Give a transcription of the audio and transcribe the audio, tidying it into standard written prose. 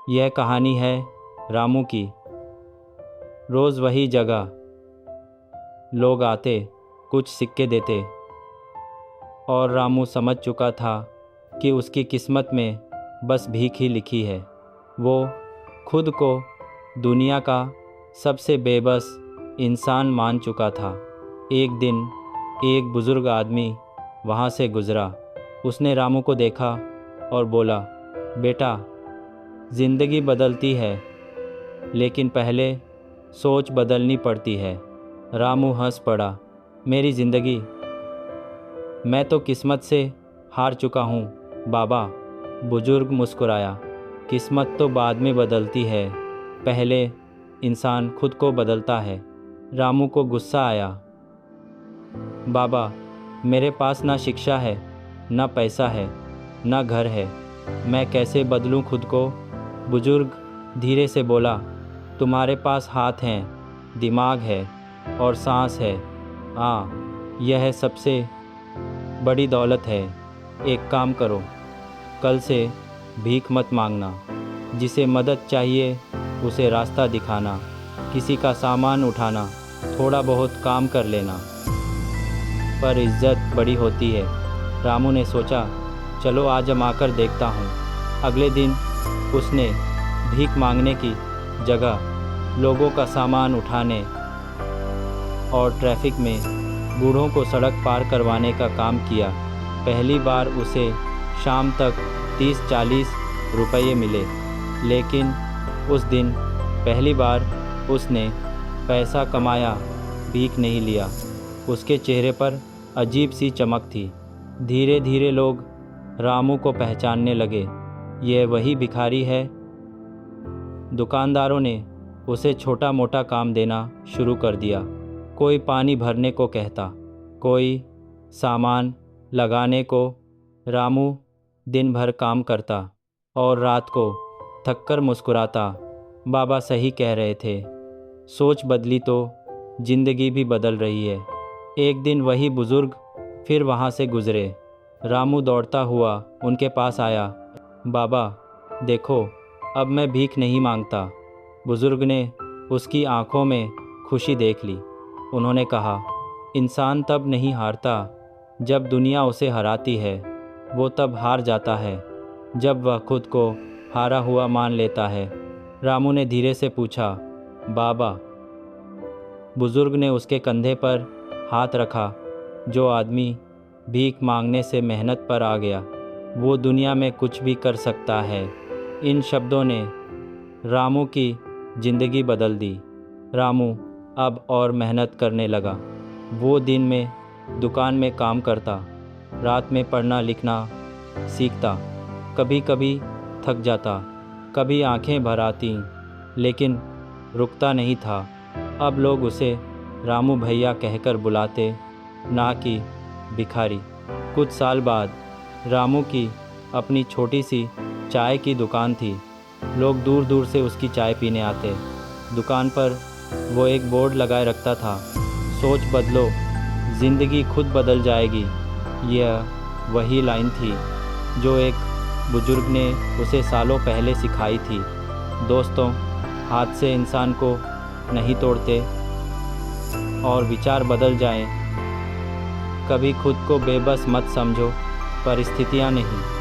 यह कहानी है रामू की। रोज़ वही जगह, लोग आते, कुछ सिक्के देते, और रामू समझ चुका था कि उसकी किस्मत में बस भीख ही लिखी है। वो खुद को दुनिया का सबसे बेबस इंसान मान चुका था। एक दिन एक बुज़ुर्ग आदमी वहाँ से गुज़रा। उसने रामू को देखा और बोला, बेटा, ज़िंदगी बदलती है, लेकिन पहले सोच बदलनी पड़ती है। रामू हंस पड़ा, मेरी ज़िंदगी? मैं तो किस्मत से हार चुका हूँ बाबा। बुजुर्ग मुस्कुराया, किस्मत तो बाद में बदलती है, पहले इंसान खुद को बदलता है। रामू को गुस्सा आया, बाबा, मेरे पास ना शिक्षा है, ना पैसा है, ना घर है, मैं कैसे बदलूं खुद को? बुजुर्ग धीरे से बोला, तुम्हारे पास हाथ हैं, दिमाग है और सांस है। हाँ, यह सबसे बड़ी दौलत है। एक काम करो, कल से भीख मत मांगना। जिसे मदद चाहिए उसे रास्ता दिखाना, किसी का सामान उठाना, थोड़ा बहुत काम कर लेना, पर इज्जत बड़ी होती है। रामू ने सोचा, चलो आज आकर देखता हूँ। अगले दिन उसने भीख मांगने की जगह लोगों का सामान उठाने और ट्रैफिक में बूढ़ों को सड़क पार करवाने का काम किया। पहली बार उसे शाम तक 30-40 रुपये मिले, लेकिन उस दिन पहली बार उसने पैसा कमाया, भीख नहीं लिया। उसके चेहरे पर अजीब सी चमक थी। धीरे धीरे लोग रामू को पहचानने लगे, यह वही भिखारी है। दुकानदारों ने उसे छोटा मोटा काम देना शुरू कर दिया। कोई पानी भरने को कहता, कोई सामान लगाने को। रामू दिन भर काम करता और रात को थककर मुस्कुराता। बाबा सही कह रहे थे, सोच बदली तो ज़िंदगी भी बदल रही है। एक दिन वही बुज़ुर्ग फिर वहाँ से गुज़रे। रामू दौड़ता हुआ उनके पास आया, बाबा देखो, अब मैं भीख नहीं मांगता। बुज़ुर्ग ने उसकी आंखों में खुशी देख ली। उन्होंने कहा, इंसान तब नहीं हारता जब दुनिया उसे हराती है, वो तब हार जाता है जब वह खुद को हारा हुआ मान लेता है। रामू ने धीरे से पूछा, बाबा? बुज़ुर्ग ने उसके कंधे पर हाथ रखा। जो आदमी भीख मांगने से मेहनत पर आ गया, वो दुनिया में कुछ भी कर सकता है। इन शब्दों ने रामू की ज़िंदगी बदल दी। रामू अब और मेहनत करने लगा। वो दिन में दुकान में काम करता, रात में पढ़ना लिखना सीखता। कभी कभी थक जाता, कभी आंखें भर आती, लेकिन रुकता नहीं था। अब लोग उसे रामू भैया कहकर बुलाते, ना कि भिखारी। कुछ साल बाद रामू की अपनी छोटी सी चाय की दुकान थी। लोग दूर दूर से उसकी चाय पीने आते। दुकान पर वो एक बोर्ड लगाए रखता था, सोच बदलो, ज़िंदगी खुद बदल जाएगी। यह वही लाइन थी जो एक बुजुर्ग ने उसे सालों पहले सिखाई थी। दोस्तों, हाथ से इंसान को नहीं तोड़ते, और विचार बदल जाएं। कभी खुद को बेबस मत समझो, परिस्थितियाँ नहीं।